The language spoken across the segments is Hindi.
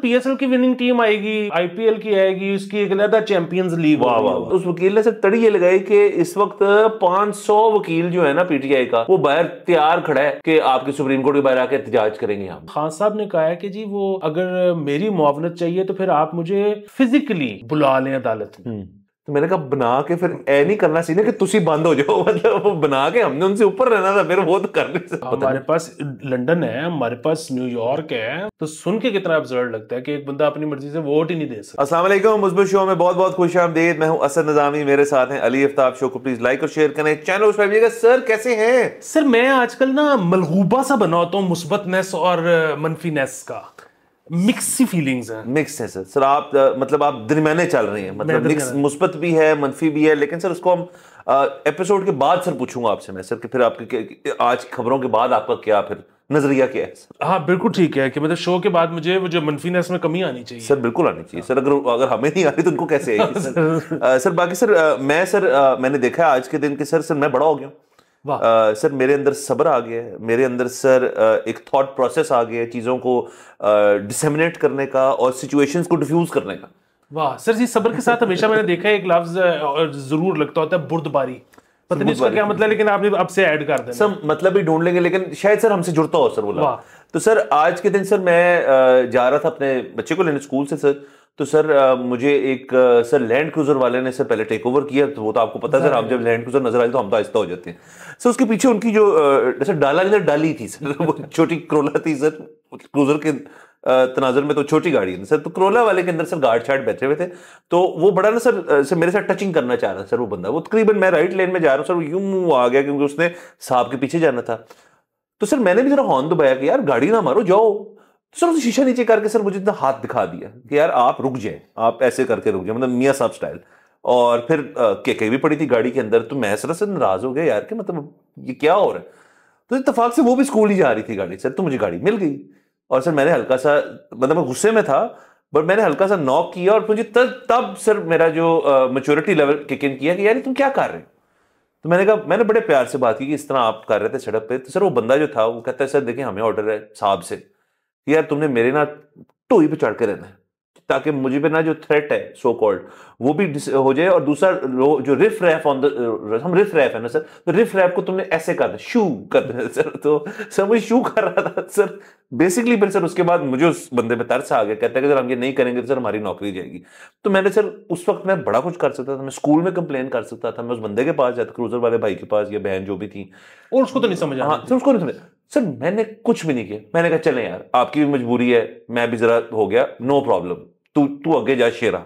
पीएसएल की विनिंग टीम आएगी, आईपीएल की आएगी, उसकी एक अलग चैंपियंस लीग। वाह वाह। उस वकील ने सर तड़ी ये लगाई कि इस वक्त 500 वकील जो है ना पीटीआई का, वो बाहर तैयार खड़ा है कि आपके सुप्रीम कोर्ट के बाहर आके एहतजाज करेंगे हम। खान साहब ने कहा है कि जी वो अगर मेरी मुआवनत चाहिए तो फिर आप मुझे फिजिकली बुला लें अदालत में। तो मैंने कहा बना के फिर ए नहीं करना चाहिए ना कि तुसी बंद हो जाओ, मतलब वो बना के हमने उनसे ऊपर रहना था, फिर वो तो कर नहीं सकते। हमारे पास लंदन है, हमारे पास न्यूयॉर्क है, तो सुन के कितना अब्सर्ड लगता है कि एक बंदा अपनी मर्जी से वोट ही नहीं दे सकता। अस्सलाम वालेकुम, मुस्बित शो में बहुत बहुत खुश आमदीद। मैं हूं असद निजामी, मेरे साथ हैं अली आफ्ताब। शो को प्लीज लाइक और शेयर करें, चैनल सब्सक्राइब कीजिएगा। सर कैसे हैं? सर मैं आजकल ना मलगूबा सा बना होता हूँ मुस्बतनेस और मनफीनेस का, मिक्स सी फीलिंग्स हैं। मिक्स है सर। सर आप मतलब आप दरमियाने चल रही हैं, मतलब मिक्स, मुस्बत भी है मनफी भी है, लेकिन सर उसको हम एपिसोड के बाद सर पूछूंगा आपसे मैं सर कि फिर आपके आज खबरों के बाद आपका क्या फिर नजरिया क्या है? हाँ बिल्कुल ठीक है कि मतलब शो के बाद मुझे वो जो मनफीनेस में कमी आनी चाहिए। सर बिल्कुल आनी चाहिए सर, अगर हमें नहीं आ रही तो उनको कैसे आएगी सर? सर बाकी सर मैंने देखा है आज के दिन के सर मैं बड़ा हो गया हूँ। सर मेरे अंदर सब्र आ गया है, मेरे अंदर सर एक थॉट प्रोसेस आ गया है चीज़ों को डिसेमिनेट करने का और सिचुएशंस को डिफ्यूज करने का। वाह सर जी, सब्र के साथ हमेशा मैंने देखा है एक लफ्ज जरूर लगता होता है, बुर्दबारी। पता नहीं इसका क्या मतलब, लेकिन आपने अब से ऐड कर देना। सर मतलब ही ढूंढ लेंगे, लेकिन शायद सर हमसे जुड़ता हो सर बोला। तो सर आज के दिन सर मैं जा रहा था अपने बच्चे को लेने स्कूल से सर, तो सर मुझे एक सर लैंड क्रूजर वाले ने सर पहले टेक ओवर किया। तो वो तो आपको पता है सर, आप जब लैंड क्रूजर नजर आए तो हम तो आहिस्ता हो जाते हैं सर। उसके पीछे उनकी जो सर डाली थी सर, वो छोटी क्रोला थी सर। क्रूजर के तनाजर में तो छोटी गाड़ी है सर, तो क्रोला वाले के अंदर सर गार्ड शार्ड बैठे हुए थे। तो वो बड़ा ना सर मेरे साथ टचिंग करना चाह रहा था सर वो बंदा। वो तकरीबन मैं राइट लेन में जा रहा हूँ सर, वो यूं आ गया क्योंकि उसने साहब के पीछे जाना था। तो सर मैंने भी जरा हॉर्न दबाया कि यार गाड़ी ना मारो, जाओ। तो सर उसने शीशा नीचे करके सर मुझे इतना हाथ दिखा दिया कि यार आप रुक जाए, आप ऐसे करके रुक जाए, मतलब मियां साहब स्टाइल। और फिर केके भी पड़ी थी गाड़ी के अंदर। तो मैं सर नाराज हो गया यार कि मतलब ये क्या हो रहा है। तो इत्तेफाक से वो भी स्कूल ही जा रही थी गाड़ी सर, तो मुझे गाड़ी मिल गई। और सर मैंने हल्का सा, मतलब मैं गुस्से में था, बट मैंने हल्का सा नॉक किया और मुझे तब सर मेरा जो मैच्योरिटी लेवल किक इन किया कि यार तुम क्या कर रहे हो। तो मैंने कहा, मैंने बड़े प्यार से बात की कि इस तरह आप कर रहे थे सड़क पे। तो सर वो बंदा जो था वो कहता है सर देखिए हमें ऑर्डर है साहब से, यार तुमने मेरे ना टोई पे चढ़ के रहना है ताकि मुझे पे ना जो थ्रेट है सो कॉल्ड वो भी हो जाए। और दूसरा जो रिफ रैफ ऑन द, हम रिफ रैफ है ना सर, तो रिफ रैफ को तुमने ऐसे कर दे, शू कर दे सर। तो सर मुझे शू कर रहा था सर बेसिकली। फिर सर उसके बाद मुझे उस बंदे पे तरस आ गया, कहता है कि सर हम ये नहीं करेंगे तो सर हमारी नौकरी जाएगी। तो मैंने सर उस वक्त मैं बड़ा कुछ कर सकता था, मैं स्कूल में कंप्लेन कर सकता था, मैं उस बंदे के पास जाता, क्रूजर वाले भाई के पास या बहन जो भी थी, और उसको तो नहीं समझ आया। हाँ सर उसको नहीं समझ। सर मैंने कुछ भी नहीं किया, मैंने कहा चलें यार आपकी भी मजबूरी है, मैं भी जरा हो गया, नो प्रॉब्लम, तू आगे जा शेरा।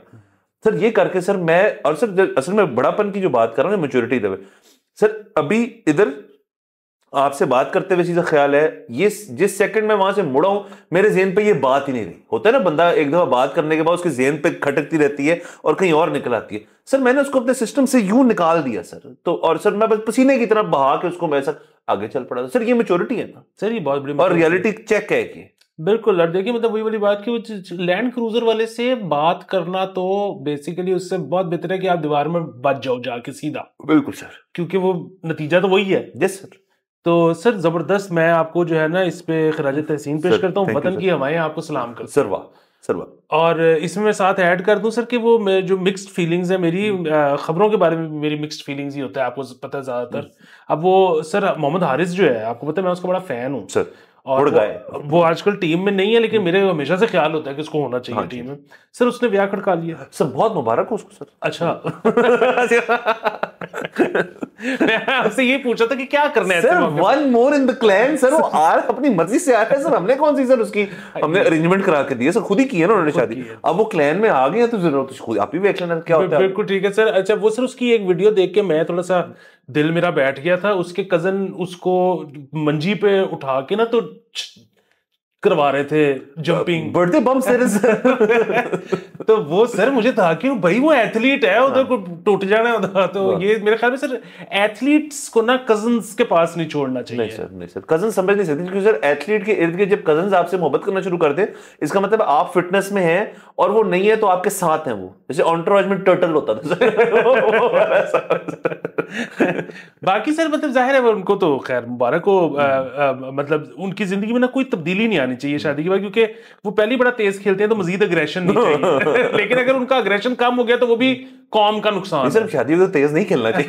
सर ये करके सर मैं, और सर असल में बड़ापन की जो बात कर रहा हूँ मैच्योरिटी लेवल, सर अभी इधर आपसे बात करते हुए सीधा ख्याल है, ये जिस सेकंड में वहां से मुड़ा हूं मेरे जेहन पे ये बात ही नहीं रही। होता है ना बंदा एक दफा बात करने के बाद उसके जेहन पे खटकती रहती है और कहीं और निकल आती है। सर मैंने उसको अपने सिस्टम से यूं निकाल दिया सर। तो और सर मैं बस पसीने की तरफ बहा के उसको मैं सर आगे चल पड़ा। सर ये मैच्योरिटी है ना सर, ये बहुत बड़ी और रियलिटी चेक है कि बिल्कुल। और देखिए मतलब वही वाली बात कि वो लैंड क्रूजर वाले से बात करना तो बेसिकली उससे बहुत बेहतर है कि आप दीवार में बच जाओ जाके सीधा। बिल्कुल सर, क्योंकि वो नतीजा तो वही है। Yes sir. तो सर जबरदस्त, मैं आपको जो है ना इस पे खराज तहसीन पेश करता हूँ, वतन की हवाएं आपको सलाम करता हूं। सर वाह, सर वाह। और इसमें मैं साथ ऐड कर दूं सर कि वो जो मिक्स्ड फीलिंग्स है मेरी, खबरों के बारे में मेरी मिक्स्ड फीलिंग्स ही होता है, आपको पता है ज्यादातर। अब वो सर मोहम्मद हारिस जो है, आपको पता है मैं उसका बड़ा फैन हूँ सर। और वो आजकल टीम में नहीं है, लेकिन मेरे हमेशा से ख्याल होता है कि उसको होना चाहिए टीम में। सर उसने ब्याह खड़का लिया सर, बहुत मुबारक हो उसको सर। अच्छा मैं आपसे ये पूछा था कि क्या करना है sir, one more in the clan sir. वो अपनी मर्जी से आ रहा है सर, हमने कौन सी सर उसकी हमने अरेंजमेंट करा के दिया सर, खुद ही किया ना उन्होंने शादी। अब वो क्लैन में आ गए तो जरूरत खुद आप ही देख लेना क्या होता है। बिल्कुल ठीक है सर। अच्छा वो सर उसकी एक वीडियो देख के मैं थोड़ा सा दिल मेरा बैठ गया था। उसके कजन उसको मंजी पे उठा के ना तो करवा रहे थे जंपिंग, बर्थडे बम सर। तो वो सर मुझे था कि भाई वो एथलीट है, उधर को टूट जाना उधर। तो ये मेरे ख्याल में सर एथलीट्स को ना कजन्स के पास नहीं छोड़ना चाहिए। नहीं सर, नहीं सर, कजन समझ नहीं सकते क्योंकि सर एथलीट के इर्द गिर्द जब कजन्स आपसे मोहब्बत करना शुरू कर दे, इसका मतलब आप फिटनेस में हैं और वो नहीं है तो आपके साथ हैं। वो जैसे एंटोराज में टर्टल होता था बाकी सर मतलब जाहिर है उनको तो खैर मुबारक हो, मतलब उनकी जिंदगी में ना कोई तब्दीली नहीं आनी चाहिए शादी के बाद, क्योंकि वो पहले ही बड़ा तेज खेलते हैं तो मजीद अग्रेशन नहीं चाहिए। लेकिन अगर उनका अग्रेशन कम हो गया तो वो भी कौम का नुकसान। सिर्फ शादी में तो तेज नहीं खेलना चाहिए।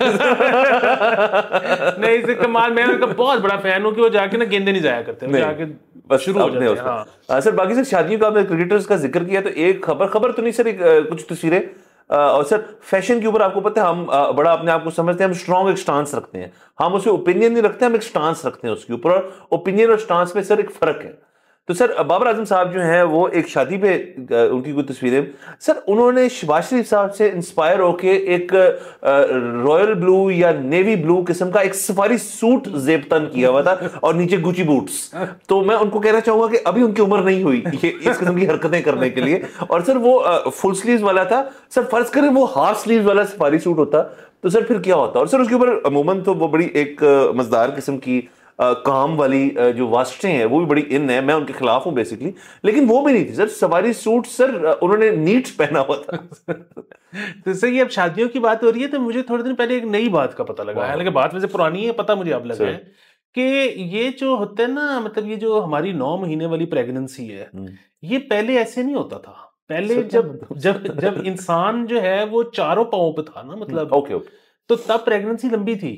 नहीं, कमाल, मैं उनका बहुत बड़ा फैन हूँ कि वो जाके ना गेंदे नहीं जाया करते, जाके बस शुरू हो जाते हैं। हाँ सर, बाकी सर शादियों का आपने क्रिकेटर्स का जिक्र किया तो एक खबर तो नहीं सर, कुछ तस्वीरें और सर फैशन के ऊपर आपको पता है हम बड़ा अपने आप को समझते हैं, हम स्ट्रॉन्ग एक स्टांस रखते हैं, हम उसमें ओपिनियन नहीं रखते, हम एक स्टांस रखते हैं उसके ऊपर, और ओपिनियन और स्टांस में सर एक फर्क है। तो सर बाबर आजम साहब जो हैं वो एक शादी पे उनकी कुछ तस्वीरें, सर उन्होंने शहबाज शरीफ साहब से इंस्पायर होके एक रॉयल ब्लू या नेवी ब्लू किस्म का एक सफारी सूट जेबतन किया हुआ था और नीचे गुची बूट्स। तो मैं उनको कहना चाहूंगा कि अभी उनकी उम्र नहीं हुई ये इस किस्म की हरकतें करने के लिए। और सर वो फुल स्लीव वाला था, सर फर्ज करें वो हाफ स्लीव वाला सफारी सूट होता तो सर फिर क्या होता। और सर उसके ऊपर अमूमन तो वो बड़ी एक मजेदार किस्म की काम वाली जो वास्टें हैं वो भी बड़ी इन है, मैं उनके खिलाफ हूं बेसिकली, लेकिन वो भी नहीं थी सर, सवारी सूट सर उन्होंने नीट पहना हुआ था। तो सर ये अब शादियों की बात हो रही है तो मुझे थोड़े दिन पहले एक नई बात का पता लगा, हालांकि बात वैसे पुरानी है, पता मुझे अब लगा है कि ये जो होता है ना, मतलब ये जो हमारी 9 महीने वाली प्रेगनेंसी है, ये पहले ऐसे नहीं होता था। पहले जब इंसान जो है वो चारों पांवों पे था ना, मतलब ओके तो तब प्रेगनेंसी लंबी थी।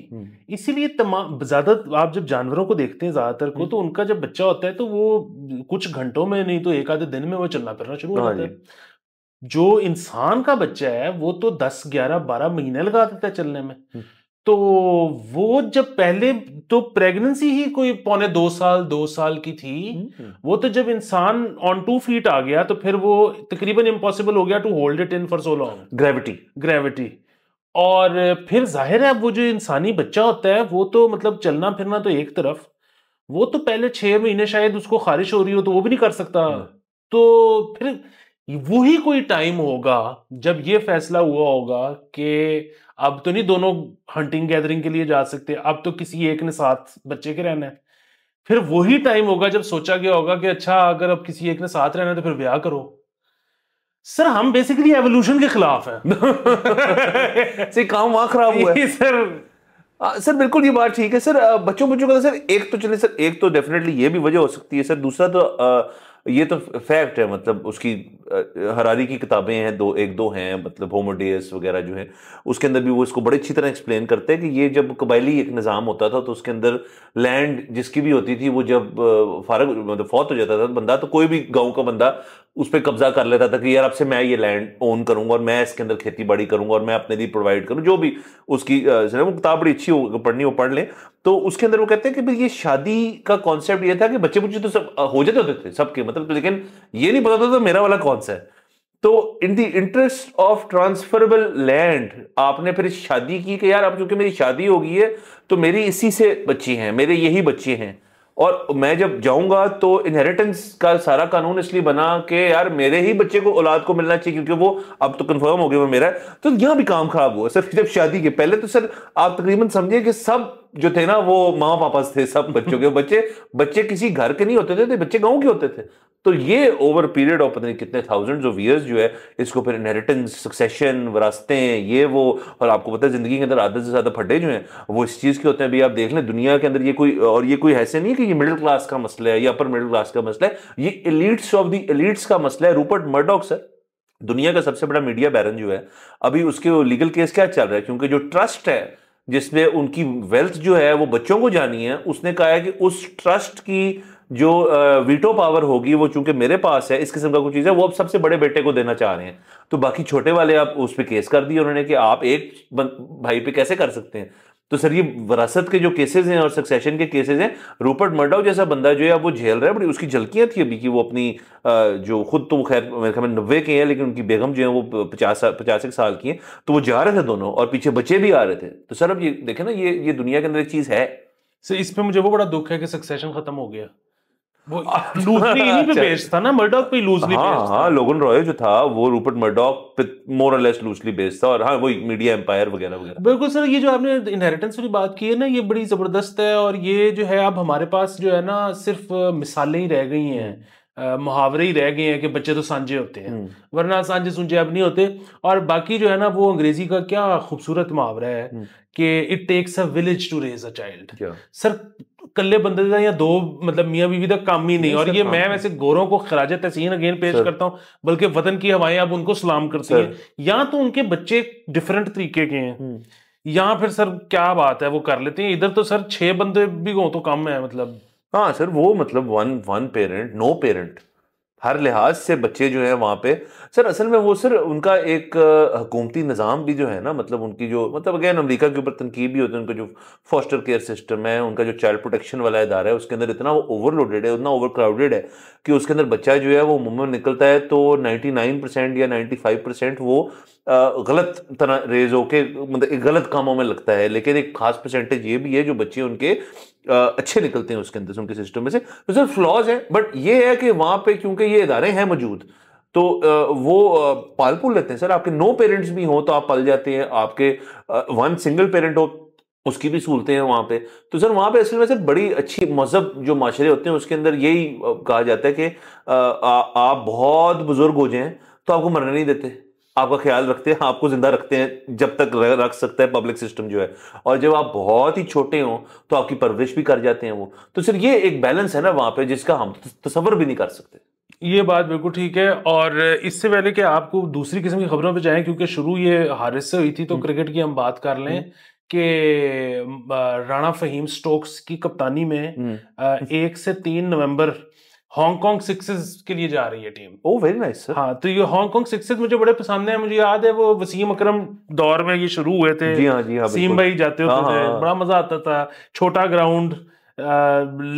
इसीलिए तमाम ज्यादा आप जब जानवरों को देखते हैं ज्यादातर को, तो उनका जब बच्चा होता है तो वो कुछ घंटों में नहीं तो एक आधे दिन में वो चलना फिरना शुरू हो जाता है। जो इंसान का बच्चा है वो तो 10, 11, 12 महीने लगा देता है चलने में। तो वो जब पहले तो प्रेगनेंसी ही कोई 2 साल की थी, वो तो जब इंसान ऑन 2 फीट आ गया तो फिर वो तकरीबन इम्पॉसिबल हो गया to hold it in for so long, gravity. और फिर जाहिर है वो जो इंसानी बच्चा होता है वो तो मतलब चलना फिरना तो एक तरफ, वो तो पहले 6 महीने शायद उसको खारिश हो रही हो तो वो भी नहीं कर सकता। तो फिर वही कोई टाइम होगा जब ये फैसला हुआ होगा कि अब तो नहीं दोनों हंटिंग गैदरिंग के लिए जा सकते, अब तो किसी एक ने साथ बच्चे के रहना है। फिर वही टाइम होगा जब सोचा गया होगा कि अच्छा अगर अब किसी एक ने साथ रहना है तो फिर ब्याह करो। सर हम बेसिकली एवोल्यूशन के खिलाफ हैं। से काम वहां खराब हुआ है सर बिल्कुल ये बात ठीक है सर। बच्चों का तो सर एक तो चले सर, एक तो डेफिनेटली ये भी वजह हो सकती है सर, दूसरा तो ये तो फैक्ट है, मतलब उसकी हरारी की किताबें हैं, एक दो हैं, मतलब होमो डेस वगैरह जो है उसके अंदर भी वो इसको बड़े अच्छी तरह एक्सप्लेन करते हैं कि ये जब कबायली एक निज़ाम होता था तो उसके अंदर लैंड जिसकी भी होती थी वो जब मतलब फौत हो जाता था बंदा, तो कोई भी गांव का बंदा उस पर कब्जा कर लेता था कि यार अब से मैं ये लैंड ओन करूंगा और मैं इसके अंदर खेती बाड़ी करूंगा और मैं अपने लिए प्रोवाइड करूं, जो भी उसकी वो किताब बड़ी अच्छी हो पढ़नी हो पढ़ लें। तो उसके अंदर वो कहते हैं कि भाई ये शादी का कॉन्सेप्ट ये था कि बच्चे बुच्चे तो सब हो जाते होते थे सबके, मतलब, लेकिन ये नहीं पता था तो मेरा वाला कौन सा है। तो in the interest of transferable land आपने फिर शादी की कि यार अब क्योंकि मेरी शादी हो गई है तो मेरी इसी से बच्ची हैं, मेरे यही बच्चे हैं, और मैं जब जाऊंगा तो इनहेरिटेंस का सारा कानून इसलिए बना कि यार मेरे ही बच्चे को औलाद को मिलना चाहिए क्योंकि वो अब तो कंफर्म हो गया वो मेरा है। तो यहां भी काम खराब हुआ सर। जब शादी के पहले तो सर आप तकरीबन समझिए कि सब जो थे ना वो माँ पापा थे, सब बच्चों के बच्चे किसी घर के नहीं होते थे, बच्चे गांव के होते थे। तो ये ओवर पीरियड ऑफ पता नहीं कितने थाउजेंड्स ऑफ ईयर्स जो है इसको फिर इनहेरिटेंस, सक्सेशन, विरासतें, ये वो, और आपको पता है जिंदगी के अंदर आधे से ज्यादा फड्डे जो हैं वो इस चीज के होते हैं। अभी आप देख लें दुनिया के अंदर ये कोई ऐसे नहीं कि ये मिडिल क्लास का मसला है या अपर मिडिल क्लास का मसला है, ये एलिट्स ऑफ द एलिट्स का मसला है। रूपर्ट मर्डॉक सर दुनिया का सबसे बड़ा मीडिया बैरन जो है, अभी उसके लीगल केस क्या चल रहा है क्योंकि जो ट्रस्ट है जिसमें उनकी वेल्थ जो है वो बच्चों को जानी है, उसने कहा है कि उस ट्रस्ट की जो वीटो पावर होगी वो चूंकि मेरे पास है, इस किस्म का कुछ चीज है, वो अब सबसे बड़े बेटे को देना चाह रहे हैं। तो बाकी छोटे वाले आप उस पर केस कर दिए उन्होंने कि आप एक भाई पे कैसे कर सकते हैं। तो सर ये विरासत के जो केसेस हैं और सक्सेशन के केसेस हैं, रूपर्ट मर्डॉक जैसा बंदा जो है वो झेल रहा है। बड़ी उसकी झलकियां थी अभी कि वो अपनी जो खुद तो खैर मेरे ख्याल में 90 के हैं लेकिन उनकी बेगम जो है वो 50 साल की हैं, तो वो जा रहे थे दोनों और पीछे बच्चे भी आ रहे थे। तो सर अब ये देखें ना, ये दुनिया के अंदर एक चीज है सर। इस पे मुझे वो बड़ा दुख है कि सक्सेशन खत्म हो गया। वो लूजली इन्हीं पे बेस्ड था ना, मर्डॉक पे लूजली बेस्ड था। हाँ, लोगन रॉय जो था वो रूपर्ट मर्डॉक पे मोर और लेस लूजली बेस्ड था, और हाँ वही मीडिया एम्पायर वगैरह वगैरह। बिल्कुल सर, ये जो आपने इनहेरिटेंस वाली बात की है ना, ये बड़ी जबरदस्त है। और ये जो है अब हमारे पास जो है ना सिर्फ मिसालें ही रह गई हैं। मुहावरे ही रह गए हैं कि बच्चे तो सांझे होते हैं, वरना सांझे सुंझे अब नहीं होते। और बाकी जो है ना, वो अंग्रेजी का क्या खूबसूरत मुहावरा है कि it takes a village to raise a child. सर कल्ले बंदे का या दो मतलब मियाँ बीवी का काम ही नहीं। और ये मैं वैसे गोरों को खराज तहसीन अगेन पेश करता हूँ, बल्कि वतन की हवाएं अब उनको सलाम करती हैं। या तो उनके बच्चे डिफरेंट तरीके के हैं, या फिर सर क्या बात है वो कर लेते हैं। इधर तो सर 6 बंदे भी हो तो कम है मतलब। हाँ सर, वो मतलब वन पेरेंट नो पेरेंट, हर लिहाज से बच्चे जो है वहां पे सर, असल में वो सर उनका एक हुकूमती निज़ाम भी जो है ना, मतलब उनकी जो मतलब अगेन अमेरिका के ऊपर तनकीद भी होती है, उनका जो फॉस्टर केयर सिस्टम है, उनका जो चाइल्ड प्रोटेक्शन वाला इदारा है, उसके अंदर इतना ओवरलोडेड है, उतना ओवर क्राउडेड है कि उसके अंदर बच्चा जो है वो मुंह में निकलता है तो 99% या 95% वो गलत तरह रेज होके मतलब गलत कामों में लगता है। लेकिन एक खास परसेंटेज ये भी है जो बच्चे उनके अच्छे निकलते हैं उसके अंदर से, उनके सिस्टम में से। तो सर फ्लॉज है, बट ये है कि वहां पे क्योंकि ये इदारे हैं मौजूद, तो वो पाल पुल लेते हैं सर। आपके नो पेरेंट्स भी हो तो आप पल जाते हैं, आपके वन सिंगल पेरेंट हो उसकी भी सहूलतें हैं वहां पे। तो सर वहां पे असल में सर बड़ी अच्छी मजहब जो माशरे होते हैं उसके अंदर यही कहा जाता है कि आप बहुत बुजुर्ग हो जाएं तो आपको मरने नहीं देते, आपका ख्याल रखते हैं, आपको जिंदा रखते हैं जब तक रख सकता है पब्लिक सिस्टम जो है। और जब आप बहुत ही छोटे हो तो आपकी परवरिश भी कर जाते हैं वो। तो सर ये एक बैलेंस है ना वहां पे जिसका हम तसव्वुर भी नहीं कर सकते। ये बात बिल्कुल ठीक है। और इससे पहले कि आपको दूसरी किस्म की खबरों पे जाएं, क्योंकि शुरू ये हारिस से हुई थी, तो क्रिकेट की हम बात कर लें कि राणा फहीम स्टोक्स की कप्तानी में 1 से 3 नवंबर हांगकांग सिक्सेस के लिए जा रही है team. Oh very nice sir. हाँ, तो ये हांगकांग सिक्सेस मुझे बड़े पसंद है। मुझे याद है वो वसीम अकरम दौर में ये शुरू हुए थे। जी हाँ, जी हाँ, सीम भाई जाते होते थे, बड़ा मजा आता था। छोटा ग्राउंड,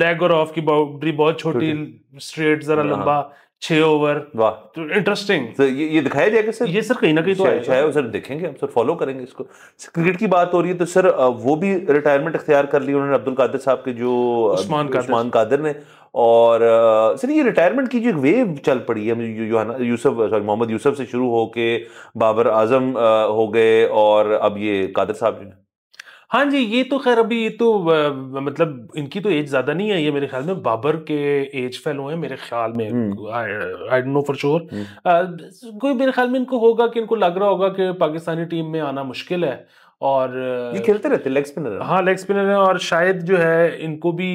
लेग और ऑफ की बाउंड्री बहुत छोटी, स्ट्रेट जरा लंबा, 6 ओवर। वाह, तो इंटरेस्टिंग। तो ये दिखाया जाएगा सर? ये सर कहीं ना कहीं तो शायद सर देखेंगे हम, सर फॉलो करेंगे इसको। क्रिकेट की बात हो रही है तो सर वो भी रिटायरमेंट इख्तियार कर ली उन्होंने, अब्दुल कादिर साहब के जो उस्मान कादिर ने। और सर ये रिटायरमेंट की जो एक वेव चल पड़ी है, यूसुफ सॉरी मोहम्मद यूसुफ से शुरू होके बाबर आजम हो गए और अब ये कादिर साहब जो। हाँ जी, ये तो खैर अभी ये तो मतलब इनकी तो एज ज्यादा नहीं है। ये मेरे ख्याल में बाबर के एज फेलो हैं मेरे ख्याल में। I don't know for sure. कोई मेरे ख्याल में इनको होगा कि इनको लग रहा होगा कि पाकिस्तानी टीम में आना मुश्किल है। और ये खेलते रहते लेग स्पिनर। हाँ, लेग स्पिनर है। और शायद जो है इनको भी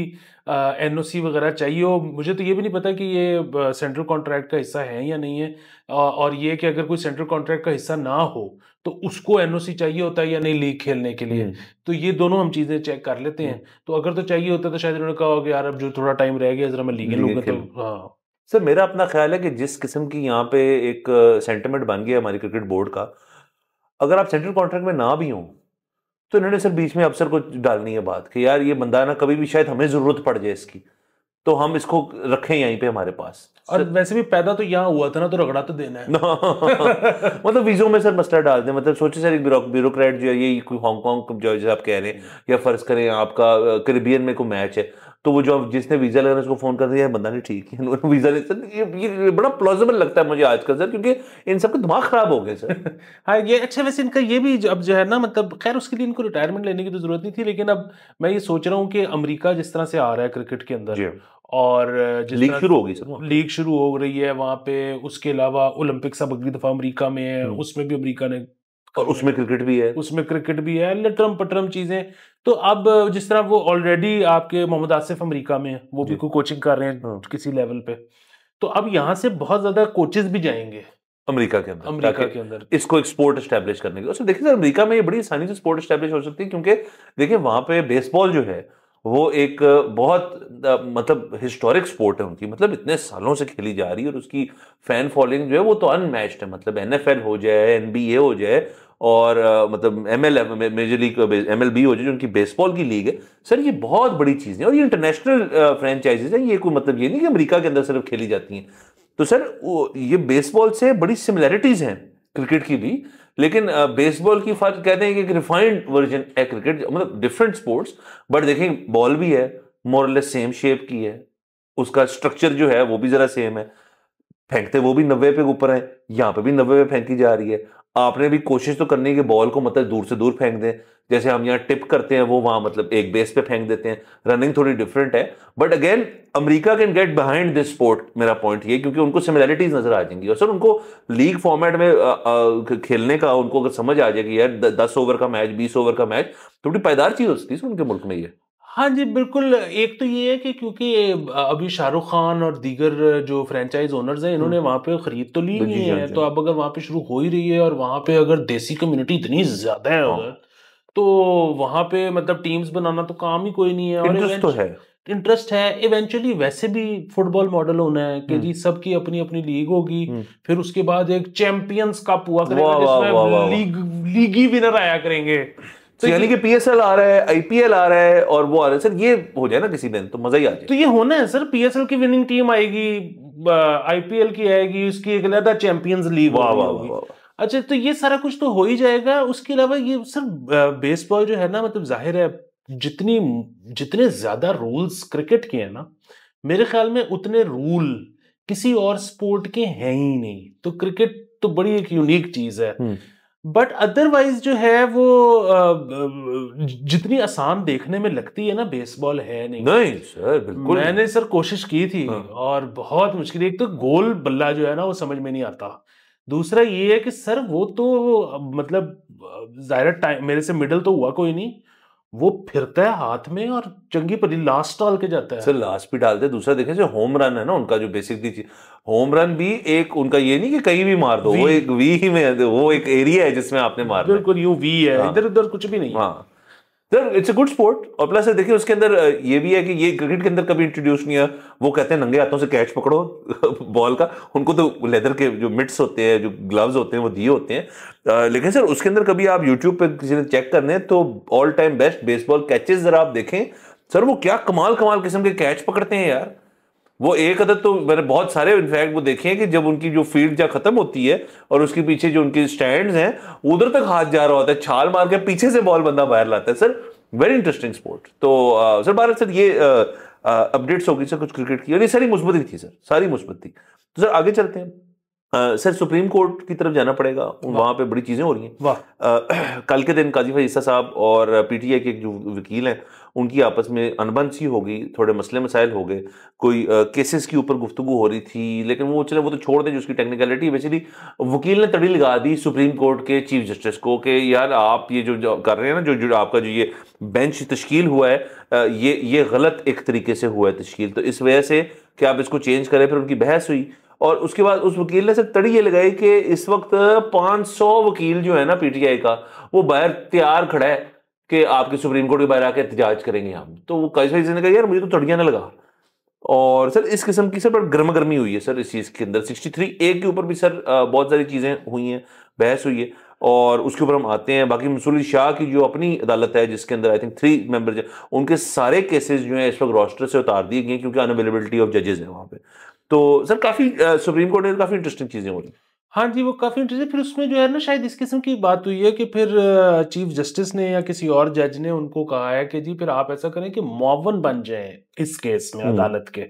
एनओसी वगैरह चाहिए हो। मुझे तो ये भी नहीं पता कि ये सेंट्रल कॉन्ट्रैक्ट का हिस्सा है या नहीं है। और ये कि अगर कोई सेंट्रल कॉन्ट्रैक्ट का हिस्सा ना हो तो उसको एनओसी चाहिए होता है या नहीं लीग खेलने के लिए। तो ये दोनों हम चीजें चेक कर लेते हैं। तो अगर तो चाहिए होता तो शायद उन्होंने कहा होगा यार अब जो थोड़ा टाइम रह गया जरा मैं लीग लूंगा। तो हाँ सर, मेरा अपना ख्याल है कि जिस किस्म की यहाँ पे एक सेंटिमेंट बन गया हमारी क्रिकेट बोर्ड का, अगर आप सेंट्रल कॉन्ट्रैक्ट में ना भी हो तो इन्होंने सर बीच में अफसर को डालनी है बात कि यार ये बंदा ना कभी भी शायद हमें जरूरत पड़ जाए इसकी, तो हम इसको रखें यहीं पे हमारे पास। और वैसे भी पैदा तो यहाँ हुआ था ना, तो रगड़ा तो देना है। मतलब वीजों में सर मस्टर्ड डाल दें। मतलब सोचिए सर, एक ब्यूरोक्रेट जो है, ये कोई हांगकांग जो जैसे आप कह रहे हैं, या फर्ज करें आपका कैरिबियन में कोई मैच है, तो वो जो जिसने वीजा लगाना उसको फोन कर दिया है, बंदा नहीं ठीक है, वीजा नहीं सर। ये बड़ा प्लॉजिबल लगता है मुझे आजकल सर, क्योंकि इन सबके दिमाग खराब हो गए सर। हाँ ये अच्छा, वैसे इनका ये भी अब जो है ना, मतलब खैर उसके लिए इनको रिटायरमेंट लेने की तो जरूरत नहीं थी, लेकिन अब मैं ये सोच रहा हूँ कि अमेरिका जिस तरह से आ रहा है क्रिकेट के अंदर, और लीग शुरू हो गई सर, लीग शुरू हो रही है वहां पे। उसके अलावा ओलंपिक्स अब अगली दफा अमेरिका में है, उसमें भी अमेरिका ने, और उसमें क्रिकेट भी है, लटरम पटरम चीजें। तो अब जिस तरह वो ऑलरेडी आपके मोहम्मद आसिफ अमेरिका में है, वो भी कोई कोचिंग कर रहे हैं किसी लेवल पे। तो अब यहाँ से बहुत ज्यादा कोचेस भी जाएंगे अमेरिका के अंदर इसको एक स्पोर्ट एस्टैब्लिश करने के लिए। देखिए सर, अमेरिका में ये बड़ी आसानी से स्पोर्ट एस्टैब्लिश हो सकती है, क्योंकि देखिए वहां पे बेसबॉल जो है वो एक बहुत मतलब हिस्टोरिक स्पोर्ट है उनकी, मतलब इतने सालों से खेली जा रही है, और उसकी फैन फॉलोइंग जो है वो तो अनमैच्ड है। मतलब एनएफएल हो जाए, एनबीए हो जाए, और मतलब मेजर लीग एमएलबी हो जाए जो उनकी बेसबॉल की लीग है सर, ये बहुत बड़ी चीज़ है। और ये इंटरनेशनल फ्रेंचाइजीज है, ये कोई मतलब ये नहीं कि अमेरिका के अंदर सिर्फ खेली जाती हैं। तो सर ये बेसबॉल से बड़ी सिमिलैरिटीज हैं क्रिकेट की भी, लेकिन बेसबॉल की फर्क कहते हैं कि एक रिफाइंड वर्जन है क्रिकेट, मतलब डिफरेंट स्पोर्ट्स, बट देखें बॉल भी है मोरलेस सेम शेप की है, उसका स्ट्रक्चर जो है वो भी जरा सेम है। फेंकते वो भी 90 पे ऊपर है, यहाँ पे भी 90 पे फेंकी जा रही है। आपने भी कोशिश तो करनी है कि बॉल को मतलब दूर से दूर फेंक दें, जैसे हम यहाँ टिप करते हैं वो वहां मतलब एक बेस पे फेंक देते हैं। रनिंग थोड़ी डिफरेंट है, but again America can get behind this sport. मेरा पॉइंट ये, क्योंकि उनको सिमिलैरिटीज नजर आ जाएंगी, और सर उनको लीग फॉर्मेट में खेलने का उनको अगर समझ आ जाए कि यार 10 ओवर का मैच, 20 ओवर का मैच तो बड़ी पायदार चीज हो सकती है उनके मुल्क में ये। हाँ जी बिल्कुल। एक तो ये है कि क्योंकि अभी शाहरुख खान और दीगर जो फ्रेंचाइज ओनर्स हैं इन्होंने वहां पे खरीद तो ली नहीं है, तो अब अगर वहां पे शुरू हो ही रही है और वहां पे अगर देसी कम्युनिटी इतनी ज्यादा है उधर, तो वहां पे मतलब टीम्स बनाना तो काम ही कोई नहीं है। और इंटरेस्ट तो है, इंटरेस्ट है इवेंचुअली। वैसे भी फुटबॉल मॉडल होना है कि जी सबकी अपनी अपनी लीग होगी, फिर उसके बाद एक चैंपियंस कप हुआ करेगा जिसमें लीग ही विनर आया करेंगे। तो यानी कि पीएसएल आ रहा है, आईपीएल आ रहा है और वो आ रहा है, सर ये हो जाए ना किसी दिन तो मजा ही आ जाए। तो ये होना है सर, पीएसएल की विनिंग टीम आएगी, आईपीएल की आएगी, उसकी एक अलग चैंपियंस लीग होगी। अच्छा, तो ये सारा कुछ तो हो ही जाएगा। उसके अलावा ये सर बेसबॉल जो है ना, मतलब जाहिर है जितने ज्यादा रूल्स क्रिकेट के हैं ना, मेरे ख्याल में उतने रूल किसी और स्पोर्ट के हैं ही नहीं। तो क्रिकेट तो बड़ी एक यूनिक चीज है, बट अदरवाइज जो है वो जितनी आसान देखने में लगती है ना, बेसबॉल है नहीं। नहीं सर बिल्कुल। मैंने सर कोशिश की थी और बहुत मुश्किल। एक तो गोल बल्ला जो है ना वो समझ में नहीं आता, दूसरा ये है कि सर वो तो मतलब जाहिर टाइम मेरे से मिडल तो हुआ कोई नहीं, वो फिरता है हाथ में और चंगी परी लास्ट डाल के जाता है। सर लास्ट भी डालते हैं। दूसरा देखें जो होम रन है ना उनका, जो बेसिक चीज होम रन भी एक उनका ये नहीं कि कहीं भी मार दो, वो एक वी ही में वो एक एरिया है जिसमें आपने मारना है। बिल्कुल यूं वी है, इधर उधर कुछ भी नहीं। हाँ sir it's a good sport. और प्लस देखिए उसके अंदर ये भी है कि ये क्रिकेट के अंदर कभी इंट्रोड्यूस नहीं है। वो कहते हैं नंगे हाथों से कैच पकड़ो बॉल का, उनको तो लेदर के जो मिट्स होते हैं, जो ग्लव्स होते हैं वो दिए होते हैं। लेकिन सर उसके अंदर कभी आप यूट्यूब पे किसी ने चेक करने हैं तो all time best baseball catches जरा आप देखें सर, वो क्या कमाल कमाल किस्म के कैच पकड़ते हैं यार। वो एक अदद तो मैंने बहुत सारे इनफैक्ट वो देखे हैं कि जब उनकी जो फील्ड जहाँ खत्म होती है और उसके पीछे जो उनके स्टैंड्स हैं उधर तक हाथ जा रहा होता है, छाल मार के पीछे से बॉल बंदा बाहर लाता है। Sir very interesting sport. तो सर भारत सर ये अपडेट्स होगी सर कुछ क्रिकेट की, और ये सारी मुस्बत ही थी सर, सारी मुस्बत थी। तो सर आगे चलते हैं। सर सुप्रीम कोर्ट की तरफ जाना पड़ेगा, वहां पे बड़ी चीजें हो रही हैं। कल के दिन काजी फैज़ ईसा साहब और पीटीआई के जो वकील हैं उनकी आपस में अनबन सी हो गई, थोड़े मसले मसाइल हो गए, कोई केसेस के ऊपर गुफ्तगू हो रही थी, लेकिन वो चले वो तो छोड़ दें जो उसकी टेक्निकलिटी। बेसिकली वकील ने तड़ी लगा दी सुप्रीम कोर्ट के चीफ जस्टिस को कि यार आप ये जो कर रहे हैं ना, जो आपका जो ये बेंच तश्कील हुआ है ये गलत एक तरीके से हुआ है तश्कील, तो इस वजह से कि आप इसको चेंज करें। फिर उनकी बहस हुई और उसके बाद उस वकील ने सिर्फ तड़ी ये लगाई कि इस वक्त 500 वकील जो है ना पीटीआई का, वो बाहर तैयार खड़ा है कि आपके सुप्रीम कोर्ट के बाहर आके एहतजाज करेंगे हम। तो वो कई ने कहा यार मुझे तो तड़ियां ना लगा। और सर इस किस्म की सर पर गर्मा गर्मी हुई है सर इस चीज के अंदर। 63A के ऊपर भी सर बहुत सारी चीजें हुई हैं, बहस हुई है, और उसके ऊपर हम आते हैं। बाकी मंसूर शाह की जो अपनी अदालत है जिसके अंदर आई थिंक 3 मेंबर्स, उनके सारे केसेस जो है इस वक्त रोस्टर से उतार दिए गए क्योंकि अनअवेलेबिलिटी ऑफ जजेस है वहां पे। तो सर काफी सुप्रीम कोर्ट में काफी इंटरेस्टिंग चीजें हो रही। हाँ जी, वो काफी इंटरेस्टिंग। फिर उसमें जो है ना शायद इस किस्म की बात हुई है कि फिर चीफ जस्टिस ने या किसी और जज ने उनको कहा है कि जी फिर आप ऐसा करें कि मुअव्वन बन जाएं इस केस में अदालत के।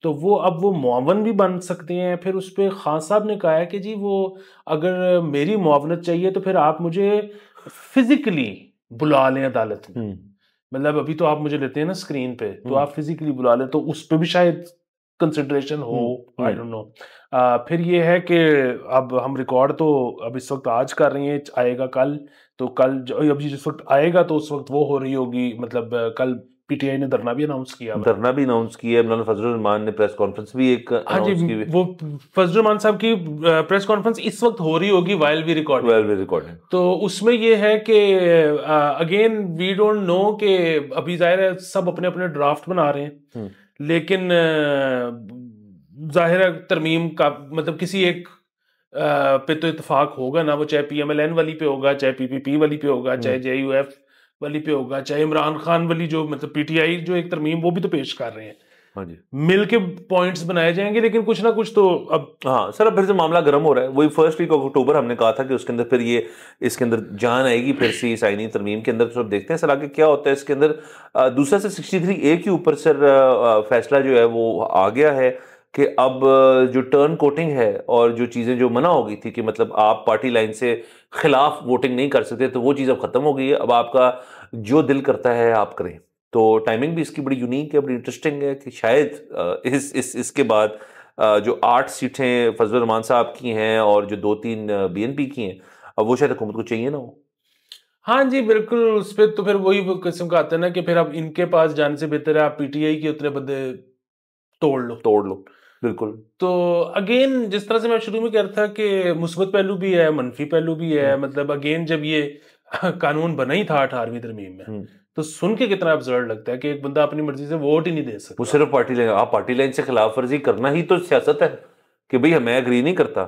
तो वो अब वो मुअव्वन भी बन सकते हैं। फिर उस पर खान साहब ने कहा है कि जी वो अगर मेरी मुआवनत चाहिए तो फिर आप मुझे फिजिकली बुला लें अदालत में। मतलब अभी तो आप मुझे लेते हैं ना स्क्रीन पे, तो आप फिजिकली बुला लें, तो उस पर भी शायद कंसिडरेशन हो, आई डोंट नो। फिर ये है कि अब हम रिकॉर्ड तो अब इस वक्त आज कर रही हैं, आएगा कल, तो कल अभी जिस वक्त आएगा तो उस वक्त वो हो रही होगी। मतलब कल पीटीआई ने धरना भी अनाउंस किया, मौलाना फजलुर रहमान ने प्रेस कॉन्फ्रेंस भी एक अनाउंस की। वो फजलुर रहमान साहब की प्रेस कॉन्फ्रेंस इस वक्त हो रही होगी वाइल वी रिकॉर्डिंग। तो उसमें ये है कि अगेन वी डोंट नो कि अभी जाहिर है सब अपने अपने ड्राफ्ट बना रहे हैं, लेकिन जाहिर है तरमीम का मतलब किसी एक पे तो इत्तेफाक होगा ना, वो चाहे पीएमएलएन वाली पे होगा, चाहे पीपीपी वाली पे होगा, चाहे जेयूएफ वाली पे होगा, चाहे इमरान खान वाली जो मतलब पीटीआई जो एक तरमीम वो भी तो पेश कर रहे हैं। हाँ जी, मिल के पॉइंट्स बनाए जाएंगे, लेकिन कुछ ना कुछ तो अब हाँ सर अब फिर से मामला गर्म हो रहा है। वही फर्स्ट वीक ऑफ अक्टूबर हमने कहा था कि उसके अंदर फिर ये इसके अंदर जान आएगी फिर से इस आईनी तरमीम के अंदर। तो अब देखते हैं सर आगे क्या होता है इसके अंदर। दूसरा सर 63A के ऊपर सर फैसला जो है वो आ गया है कि अब जो टर्न कोटिंग है और जो चीज़ें जो मना हो गई थी कि मतलब आप पार्टी लाइन से खिलाफ वोटिंग नहीं कर सकते, तो वो चीज़ अब ख़त्म हो गई है। अब आपका जो दिल करता है आप करें। तो टाइमिंग भी इसकी बड़ी यूनिक है, बड़ी इंटरेस्टिंग है कि शायद इसके बाद जो 8 सीटें फजल रहमान साहब की हैं और जो 2-3 बीएनपी की हैं, अब वो शायद हुकूमत को चाहिए ना हो। हाँ जी, बिल्कुल। उस पे तो फिर वही वो किस्म का आता है ना कि फिर अब इनके पास जाने से बेहतर है आप पीटीआई के उतने बंदे तोड़ लो। तोड़ लो, बिल्कुल। तो अगेन जिस तरह से मैं शुरू में कह रहा था कि मुस्बत पहलू भी है, मनफी पहलू भी है। मतलब अगेन जब ये कानून बना ही था 18वीं तरमीम में, तो सुन के कितना अब्सर्ड लगता है कि एक बंदा अपनी मर्जी से वोट ही नहीं दे वो सकता। सिर्फ पार्टी लाइन, आप पार्टी लाइन से खिलाफ वर्जी करना ही तो सियासत है कि भाई मैं एग्री नहीं करता।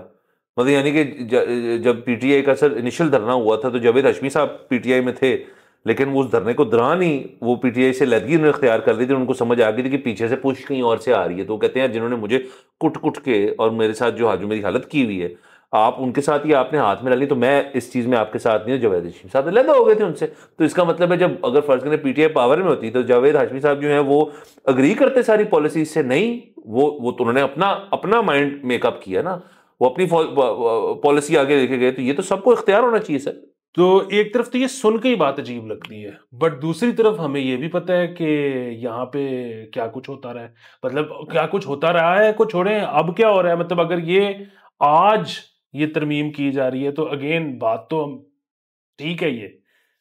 मतलब यानी कि जब पीटीआई का सर इनिशियल धरना हुआ था तो जावेद हाशमी साहब पीटीआई में थे, लेकिन वो उस धरने को दौरान ही वो पीटीआई से लदगी उन्होंने इख्तियार कर ली थी। उनको समझ आ गई थी कि पीछे से पुश कहीं और से आ रही है। तो वो कहते हैं जिन्होंने मुझे कुट कुट के और मेरे साथ जो मेरी हालत की हुई है, आप उनके साथ ही आपने हाथ में डाली, तो मैं इस चीज में आपके साथ नहीं हूं। जावेद हाशमी साहब अलग हो गए थे उनसे। तो इसका मतलब है जब अगर फर्ज करें पीटीआई पावर में होती तो जावेद हाशमी साहब जो है वो अग्री करते सारी पॉलिसी से। नहीं, वो तो उन्होंने अपना अपना माइंड मेकअप किया ना, वो अपनी पॉलिसी आगे लेके गए। तो ये तो सबको इख्तियार होना चाहिए सर। तो एक तरफ तो ये सुन के ही बात अजीब लगती है, बट दूसरी तरफ हमें ये भी पता है कि यहाँ पे क्या कुछ होता रहा है। मतलब क्या कुछ होता रहा है को छोड़ें, अब क्या हो रहा है। मतलब अगर ये आज ये तरमीम की जा रही है तो अगेन बात तो ठीक है ये,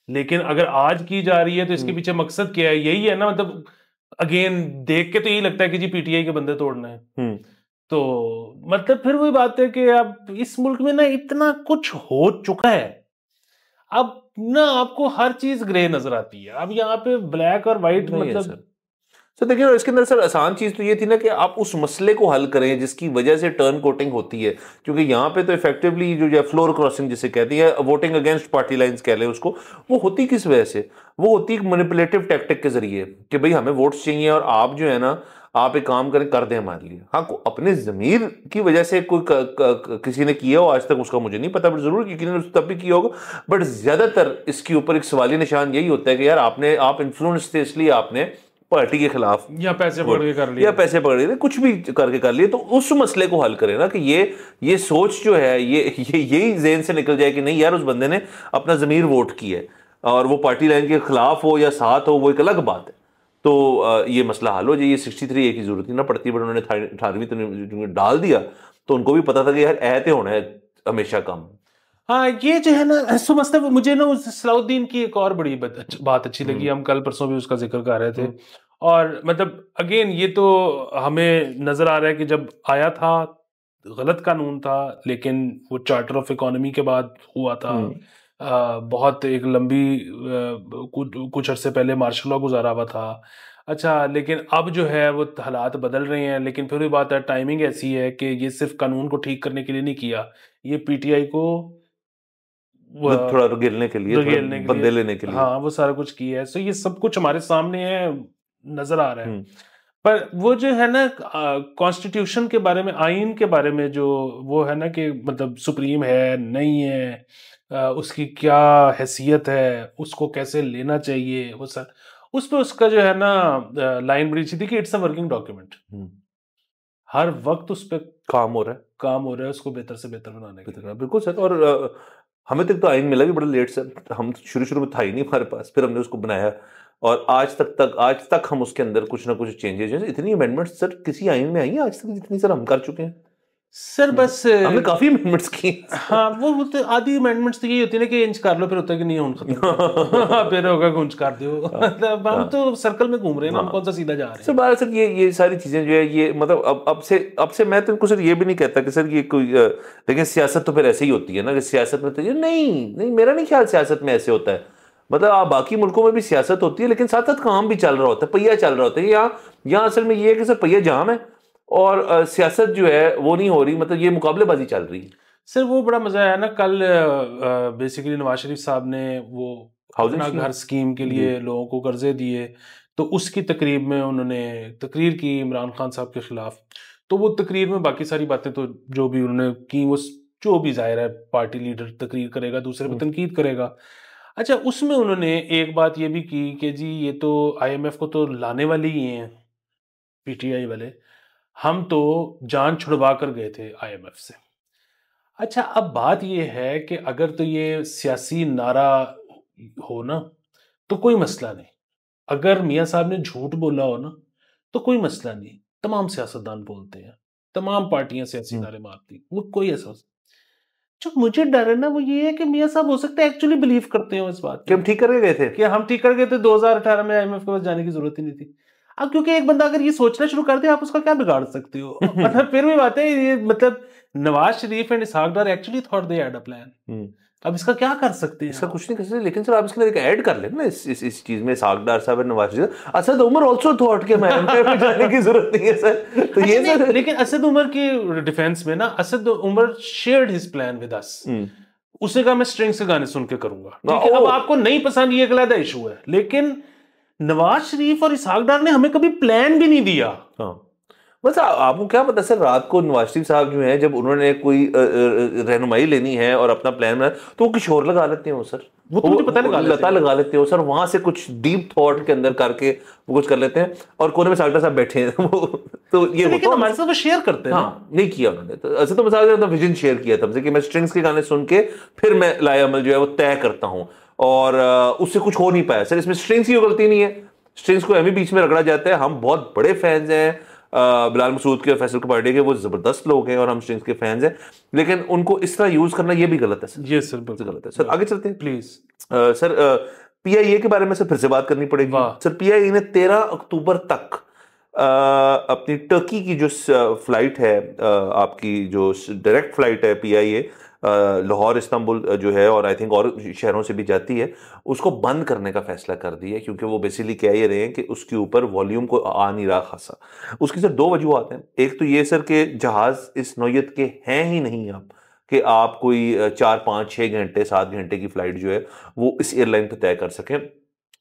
लेकिन अगर आज की जा रही है तो इसके पीछे मकसद क्या है? यही है ना। मतलब अगेन देख के तो यही लगता है कि जी पीटीआई के बंदे तोड़ना है। तो मतलब फिर वही बात है कि अब इस मुल्क में ना इतना कुछ हो चुका है, अब ना आपको हर चीज ग्रे नजर आती है। अब यहाँ पे ब्लैक और व्हाइट नहीं है मतलब सर। सर देखिए इसके अंदर सर आसान चीज तो ये थी ना कि आप उस मसले को हल करें जिसकी वजह से टर्न कोटिंग होती है। क्योंकि यहाँ पे तो इफेक्टिवली जो फ्लोर क्रॉसिंग जिसे कहती है, वोटिंग अगेंस्ट पार्टी लाइंस कह लें उसको, वो होती किस वजह से? वो होती एक मैनिपुलेटिव टैक्टिक के जरिए कि भाई हमें वोट्स चाहिए और आप जो है ना आप एक काम करें, कर दें हमारे लिए। हाँ, अपने जमीर की वजह से कोई किसी ने किया हो, आज तक उसका मुझे नहीं पता, बट जरूर किसी ने तब भी किया होगा। बट ज्यादातर इसके ऊपर एक सवालिया निशान यही होता है कि यार आप इन्फ्लुएंस थे इसलिए आपने पार्टी के खिलाफ या पैसे पकड़ के कर या लिए, पैसे पकड़ लिए, कुछ भी करके कर लिए। तो उस मसले को हल करें ना कि ये सोच जो है यही जेहन से निकल जाए कि नहीं यार उस बंदे ने अपना जमीर वोट की है, और वो पार्टी लाइन के खिलाफ हो या साथ हो वो एक अलग बात है। तो ये मसला हल हो जाए। ये 63A की जरूरत ही ना पड़ती, बट उन्होंने 18वीं तो डाल दिया। तो उनको भी पता था कि यार ऐते होना है हमेशा कम। हाँ ये जो है ना समझते मुझे ना उस सलाउद्दीन की एक और बड़ी बात अच्छी लगी। हम कल परसों भी उसका जिक्र कर रहे थे। और मतलब अगेन ये तो हमें नजर आ रहा है कि जब आया था गलत कानून था, लेकिन वो चार्टर ऑफ इकोनॉमी के बाद हुआ था। बहुत एक लंबी कुछ अरसे पहले मार्शल लॉ गुजारा हुआ था। अच्छा, लेकिन अब जो है वो हालात बदल रहे हैं। लेकिन फिर भी बात है, टाइमिंग ऐसी है कि ये सिर्फ कानून को ठीक करने के लिए नहीं किया, ये पीटीआई को थोड़ा गिरने के लिए, थोड़ा रगेलने के लिए, बदले लेने के लिए। हाँ वो सारा कुछ किया है। सो ये सब कुछ हमारे सामने है, नजर आ रहा है। पर वो जो है ना कॉन्स्टिट्यूशन के बारे में, आइन के बारे में जो वो है ना कि मतलब सुप्रीम है नहीं है, उसकी क्या हैसियत है, उसको कैसे लेना चाहिए, वो सर उस पर उसका जो है ना लाइन बड़ी अच्छी थी कि इट्स अ वर्किंग डॉक्यूमेंट। हर वक्त उस पर काम हो रहा है उसको बेहतर से बेहतर बनाने के लिए। बिल्कुल सर। और हमें तक तो आइन मिला भी बड़ा लेट सर। हम शुरू में था ही नहीं हमारे पास, फिर हमने उसको बनाया और आज तक हम उसके अंदर कुछ ना कुछ चेंजेस। इतनी अमेंडमेंट्स सर किसी आइन में आई हैं आज तक जितनी सर हम कर चुके हैं सर? बस हमने काफी अमेंडमेंट्स की। हाँ वो तो आधी अमेंडमेंट्स तो यही होती है ना कि इंच कर लो, फिर होता है कि नहीं हम खत्म कर फिर होगा कि इंच कर दो। मतलब हम तो सर्कल में घूम रहे हैं ना, हम कौन सा सीधा जा रहे हैं। सर बात सर ये सारी चीजें जो है ये मतलब अब से मैं तो इनको सर ये भी नहीं कहता कि सर ये कोई लेकिन सियासत तो फिर ऐसे ही होती है ना कि सियासत में तो ये नहीं मेरा नहीं ख्याल सियासत में ऐसे होता है। मतलब आप बाकी मुल्कों में भी सियासत होती है लेकिन साथ साथ काम भी चल रहा होता है, पहिया चल रहा होता है। यहाँ असल में ये है कि सर पहिया जाम है और सियासत जो है वो नहीं हो रही। मतलब ये मुकाबलेबाजी चल रही है। सर वो बड़ा मजा आया ना कल, बेसिकली नवाज शरीफ साहब ने वो अपना घर स्कीम के लिए लोगों को कर्जे दिए, तो उसकी तकरीब में उन्होंने तकरीर की इमरान खान साहब के खिलाफ। तो वो तकरीर में बाकी सारी बातें तो जो भी उन्होंने की, वो जो भी जाहिर है पार्टी लीडर तकरीर करेगा, दूसरे पर तनकीद करेगा। अच्छा, उसमें उन्होंने एक बात ये भी की कि जी ये तो आईएमएफ को तो लाने वाले ही हैं पीटीआई वाले, हम तो जान छुड़वा कर गए थे IMF से। अच्छा, अब बात यह है कि अगर तो ये सियासी नारा हो ना तो कोई मसला नहीं, अगर मियाँ साहब ने झूठ बोला हो ना तो कोई मसला नहीं, तमाम सियासतदान बोलते हैं, तमाम पार्टियां सियासी नारे मारती, वो कोई ऐसा। जो मुझे डर है ना वो ये है कि मियाँ साहब हो सकता है एक्चुअली बिलीव करते हो इस बात कि हम ठीक कर गए थे, कि हम ठीक कर गए थे, 2018 में IMF के पास जाने की जरूरत ही नहीं थी। अब क्योंकि एक बंदा अगर ये सोचना शुरू कर दे, आप उसका क्या बिगाड़ सकते हो? मतलब फिर भी बात है ये, मतलब Nawaz Sharif and Ishaq Dar actually thought they had a plan. अब इसका क्या कर सकते हैं? इसका कुछ नहीं कर सकते, लेकिन सर आप इसके लिए एक ऐड कर लेना इस चीज में, इसहाक डार साहब और नवाज शरीफ। असद उमर आल्सो थॉट कि मैं IMF जाने की जरूरत नहीं है सर, तो ये सर। लेकिन असद उमर के डिफेंस में ना, Asad Umar shared his plan with us. उसने कहा मैं स्ट्रिंग्स के गाने सुन के करूंगा, ठीक है? अब आपको नहीं पसंद, ये एक अलग इशू है, लेकिन नवाज शरीफ और इसहाक डार ने हमें कभी प्लान भी नहीं दिया। हाँ, बस आपको क्या पता सर, रात को नवाज शरीफ साहब जो हैं, जब उन्होंने कोई रहनुमाई लेनी है और अपना प्लान बनाया तो वो कुछ और लगा लेते हो सर, वो तो मुझे पता लगा लेते हो सर, वहां से कुछ डीप थॉट के अंदर करके वो कुछ कर लेते हैं, और कोने में सागटा साहब बैठे हैं वो तो ये लेकिन हमारे साथ वो शेयर करते हैं। हाँ, नहीं किया उन्होंने, तो ऐसे तो मैं विजन शेयर किया था हमसे कि मैं स्ट्रिंग्स के गाने सुन के फिर मैं लाया अमल जो है वो तय करता हूँ, और उससे कुछ हो नहीं पाया सर। इसमें स्ट्रिंग्स की गलती नहीं है, स्ट्रिंग्स को हमें बीच में रगड़ा जाता है, हम बहुत बड़े फैंस हैं बिलाल मसूद के, फैसल कपाड़ी के, वो जबरदस्त लोग हैं और हम स्ट्रिंग्स के फैंस हैं, लेकिन उनको इस तरह यूज करना ये भी गलत है सर। ये सर गलत है सर। आगे चलते हैं प्लीज। सर PIA के बारे में सर फिर से बात करनी पड़ेगी सर। PIA ने 13 अक्टूबर तक अपनी टर्की की जो फ्लाइट है, आपकी जो डायरेक्ट फ्लाइट है PIA लाहौर इस्तांबुल जो है, और आई थिंक और शहरों से भी जाती है, उसको बंद करने का फैसला कर दिया, क्योंकि वो बेसिकली कह ये रहे हैं कि उसके ऊपर वॉल्यूम को आ नहीं रहा खासा। उसकी सर 2 वजूहत हैं। एक तो ये सर कि जहाज इस नौयत के हैं ही नहीं आप, कि आप कोई 4, 5, 6 घंटे 7 घंटे की फ्लाइट जो है वो इस एयरलाइन पर तय कर सकें,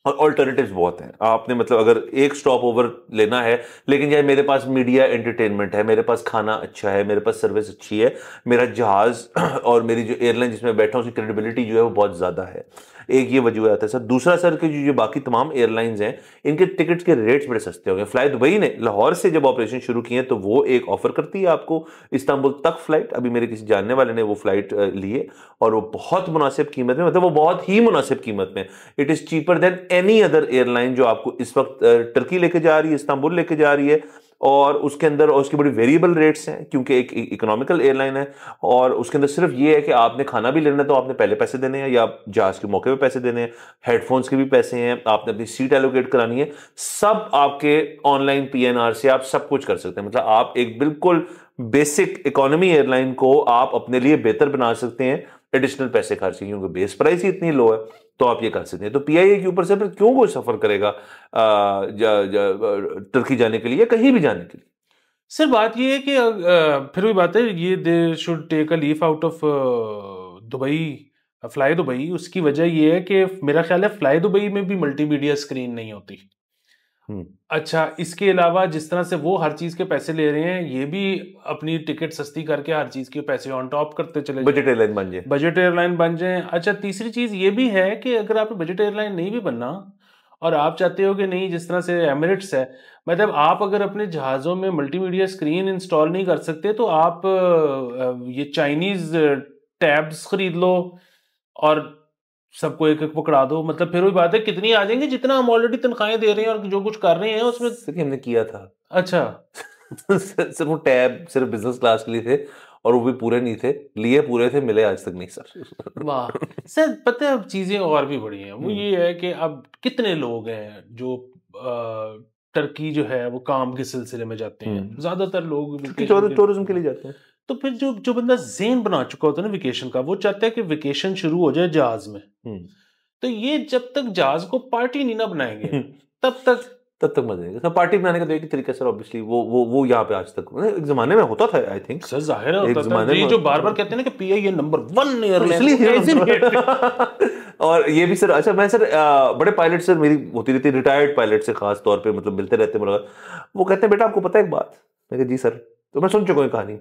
और ऑल्टरनेटिव्स बहुत हैं। आपने मतलब अगर एक स्टॉप ओवर लेना है, लेकिन यार मेरे पास मीडिया एंटरटेनमेंट है, मेरे पास खाना अच्छा है, मेरे पास सर्विस अच्छी है, मेरा जहाज और मेरी जो एयरलाइन जिसमें बैठा हूँ उसकी क्रेडिबिलिटी जो है वो बहुत ज़्यादा है, एक ये वजह आता है सर। दूसरा सर कि जो बाकी तमाम एयरलाइंस हैं इनके टिकट्स के रेट्स बड़े सस्ते हो गए। फ्लाई दुबई ने लाहौर से जब ऑपरेशन शुरू किए तो वो एक ऑफर करती है आपको इस्तांबुल तक फ्लाइट। अभी मेरे किसी जानने वाले ने वो फ्लाइट लिए और वो बहुत मुनासिब कीमत में, मतलब वो बहुत ही मुनासिब कीमत में, it is cheaper than any other airline जो आपको इस वक्त टर्की लेके जा रही है, इस्तांबुल लेके जा रही है, और उसके अंदर उसकी बड़ी वेरिएबल रेट्स हैं क्योंकि एक इकोनॉमिकल एयरलाइन है, और उसके अंदर सिर्फ ये है कि आपने खाना भी लेना है तो आपने पहले पैसे देने हैं, या जहाज के मौके पे पैसे देने हैं, हेडफोन्स के भी पैसे हैं, आपने अपनी सीट एलोकेट करानी है, सब आपके ऑनलाइन PNR से आप सब कुछ कर सकते हैं। मतलब आप एक बिल्कुल बेसिक इकोनॉमी एयरलाइन को आप अपने लिए बेहतर बना सकते हैं एडिशनल पैसे खर्च, क्योंकि बेस प्राइस ही इतनी लो है, तो आप ये कर सकते हैं। तो PIA के ऊपर से फिर क्यों कोई सफर करेगा तुर्की जाने के लिए या कहीं भी जाने के लिए? सर बात ये है कि फिर भी बात है, ये they should take a leaf out of Dubai, fly Dubai. उसकी वजह ये है कि मेरा ख्याल है फ्लाई दुबई में भी मल्टीमीडिया स्क्रीन नहीं होती। अच्छा, इसके अलावा जिस तरह से वो हर चीज के पैसे ले रहे हैं, ये भी अपनी टिकट सस्ती करके हर चीज के पैसे ऑन टॉप करते चले, बजट एयरलाइन बन जाए, बजट एयरलाइन बन जाए। अच्छा, तीसरी चीज ये भी है कि अगर आप बजट एयरलाइन नहीं भी बनना और आप चाहते हो कि नहीं, जिस तरह से एमिरेट्स है, मतलब आप अगर अपने जहाज़ों में मल्टीमीडिया स्क्रीन इंस्टॉल नहीं कर सकते तो आप ये चाइनीज टैब्स खरीद लो और सबको एक एक पकड़ा दो। मतलब फिर वही बात है, कितनी आ जाएंगे, जितना हम ऑलरेडी तनख्वाहें दे रहे हैं और जो कुछ कर रहे हैं उसमें। हमने किया था। अच्छा सर वो टैब सिर्फ बिजनेस क्लास के लिए थे और वो भी पूरे नहीं थे, लिए पूरे थे, मिले आज तक नहीं सर। वाह सर, पता है अब चीजें और भी बड़ी हैं। वो ये है कि अब कितने लोग हैं जो टर्की जो है वो काम के सिलसिले में जाते हैं, ज्यादातर लोग टूरिज्म के लिए जाते हैं। तो फिर जो बंदा ज़ेन बना चुका होता है ना वेकेशन का, वो चाहता है कि वेकेशन शुरू हो जाए जहाज में। तो ये जब तक जहाज को पार्टी नहीं ना बनाएंगे तब तक मजा आएगा सर। पार्टी बनाने का तो एक ही तरीका सर, ऑब्वियसली वो यहाँ पे आज तक एक जमाने में होता था, आई थिंक सर जाहिर होता था। ये जो बार-बार कहते हैं ना कि PIA नंबर 1 एयरलाइन और ये भी सर। अच्छा, मैं सर बड़े पायलट सर मेरी होती रहती, रिटायर्ड पायलट से खास तौर पे मतलब मिलते रहते मुलाकात, वो कहते हैं बेटा आपको पता है एक बात? मैं कहा जी सर। तो मैं सुन चुका हूँ कहानी।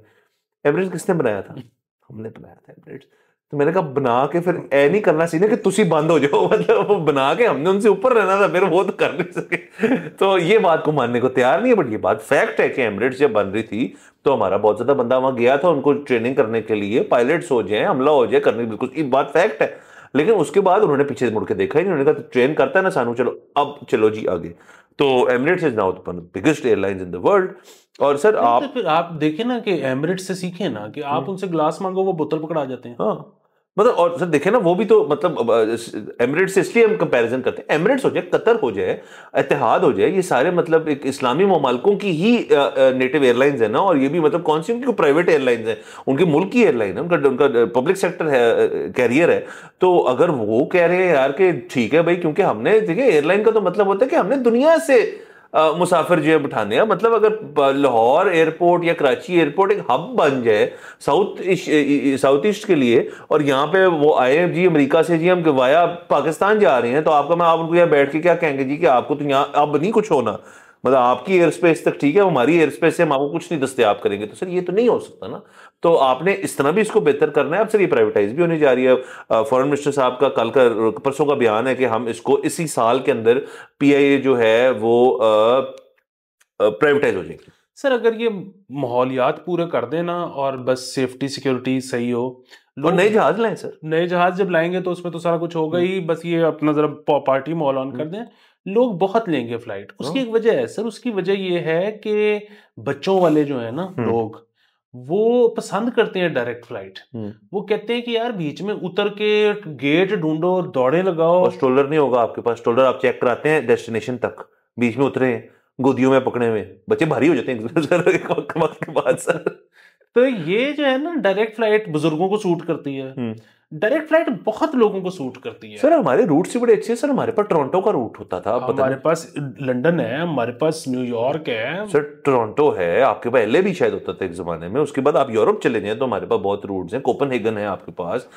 एवरेस्ट किसने बनाया था? हमने बनाया था एवरेस्ट। तो मैंने कहा बना के फिर ए नहीं करना सी ना कि तुसी बंद हो जाओ, मतलब वो बना के हमने उनसे ऊपर रहना था, फिर वो तो कर नहीं सके। तो ये बात को मानने को तैयार नहीं है, बट ये बात फैक्ट है कि एमिरेट्स जब बन रही थी तो हमारा बहुत ज्यादा बंदा वहां गया था उनको ट्रेनिंग करने के लिए, पायलट्स हो जाए, हमला हो जाए करने, बिल्कुल ये बात फैक्ट है। लेकिन उसके बाद उन्होंने पीछे मुड़ के देखा ही नहीं, उन्होंने कहा ट्रेन करता है ना सानू, चलो अब चलो जी आगे। तो Emirates is now the biggest airlines in the world. और सर तो फिर आप देखें ना कि एमिरेट्स से सीखें ना कि आप उनसे ग्लास मांगो वो बोतल पकड़ा जाते हैं। हाँ मतलब, और सर देखे ना वो भी तो मतलब एमिरेट्स से इसलिए हम कंपैरिजन करते हैं, एमिरेट्स हो जाए, कतर हो जाए, इत्तेहाद हो जाए, ये सारे मतलब एक इस्लामी ममालिकों की ही नेटिव एयरलाइंस है ना। और ये भी मतलब कौन सी उनकी प्राइवेट एयरलाइंस है, उनकी मुल्क की एयरलाइन है, उनका पब्लिक सेक्टर है, कैरियर है। तो अगर वो कह रहे हैं यार कि ठीक है भाई, क्योंकि हमने देखिए एयरलाइन का तो मतलब होता है कि हमने दुनिया से मुसाफिर जो है बिठाने हैं, मतलब अगर लाहौर एयरपोर्ट या कराची एयरपोर्ट एक हब बन जाए साउथ ईस्ट के लिए, और यहाँ पे वो आए जी अमेरिका से, जी हम वाया पाकिस्तान जा रहे हैं, तो आपका मैं आप उनको यहाँ बैठ के क्या कहेंगे जी कि आपको तो यहाँ अब नहीं कुछ होना, मतलब आपकी एयर स्पेस तक ठीक है, हमारी एयर स्पेस से हम आपको कुछ नहीं दस्तयाब करेंगे। तो सर ये तो नहीं हो सकता ना। तो आपने इस तरह भी इसको बेहतर करना है। अब सर ये प्राइवेटाइज भी होने जा रही है। फॉरेन मिनिस्टर साहब का कल का परसों का बयान है कि हम इसको इसी साल के अंदर पीआईए जो है वो प्राइवेटाइज हो जाएगी। सर अगर ये माहौलियात पूरे कर देना और बस सेफ्टी सिक्योरिटी सही हो, और नए जहाज लाएं सर, नए जहाज जब लाएंगे तो उसमें तो सारा कुछ होगा ही, बस ये अपना जरा पार्टी मॉल ऑन कर दें, लोग बहुत लेंगे फ्लाइट। उसकी एक वजह है सर, उसकी वजह ये है कि बच्चों वाले जो है ना लोग, वो पसंद करते हैं डायरेक्ट फ्लाइट। वो कहते हैं कि यार बीच में उतर के गेट ढूंढो, दौड़े लगाओ, और स्ट्रोलर नहीं होगा आपके पास, स्ट्रोलर आप चेक कराते हैं डेस्टिनेशन तक, बीच में उतरे हैं गोदियों में पकड़े हुए, बच्चे भारी हो जाते हैं सर एक वक्त के बाद सर। तो ये जो है ना डायरेक्ट फ्लाइट बुजुर्गों को सूट करती है, डायरेक्ट फ्लाइट बहुत लोगों को सूट करती है। सर हमारे रूट से बड़े अच्छे हैं सर, हमारे पास टोरंटो का रूट होता था, हमारे पास लंदन है, हमारे पास न्यूयॉर्क है सर, टोरंटो है, आपके पास एलए भी शायद होता था एक जमाने में। उसके बाद आप यूरोप चले जाएं तो हमारे पास बहुत रूट्स हैं, कोपेनहेगन है आपके पास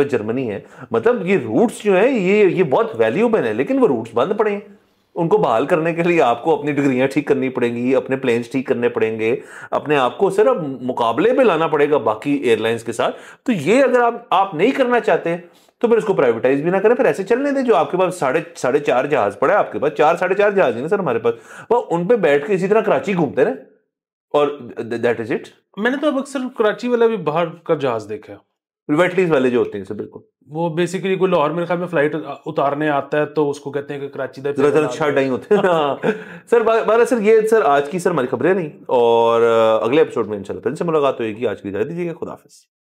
जर्मनी है। मतलब ये रूट्स जो है ये बहुत वैल्यूएबल है, लेकिन वो रूट्स बंद पड़े हैं। उनको बहाल करने के लिए आपको अपनी डिग्रियां ठीक करनी पड़ेंगी, अपने प्लेन्स ठीक करने पड़ेंगे, अपने आप को सर अब मुकाबले में लाना पड़ेगा बाकी एयरलाइंस के साथ। तो ये अगर आप नहीं करना चाहते तो फिर इसको प्राइवेटाइज भी ना करें, फिर ऐसे चलने दें। जो आपके पास साढ़े चार जहाज पड़े, आपके पास साढ़े चार जहाज है ना सर हमारे पास, वो उन पे बैठ के इसी तरह कराची घूमते रहे, और दैट इज इट। मैंने तो अब अक्सर कराची वाला भी बाहर का जहाज देखा है, वेटलीज वाले जो होते हैं सर, बिल्कुल वो बेसिकली कोई लाहौर मेरे ख्याल में फ्लाइट उतारने आता है तो उसको कहते हैं कि कराची दा नहीं होते हैं। सर बारह सर ये सर आज की सर हमारी खबरें नहीं, और अगले एपिसोड में इंशाल्लाह फिर से मुलाकात होगी। आज की इजाजत दीजिएगा, खुदा हाफिज़।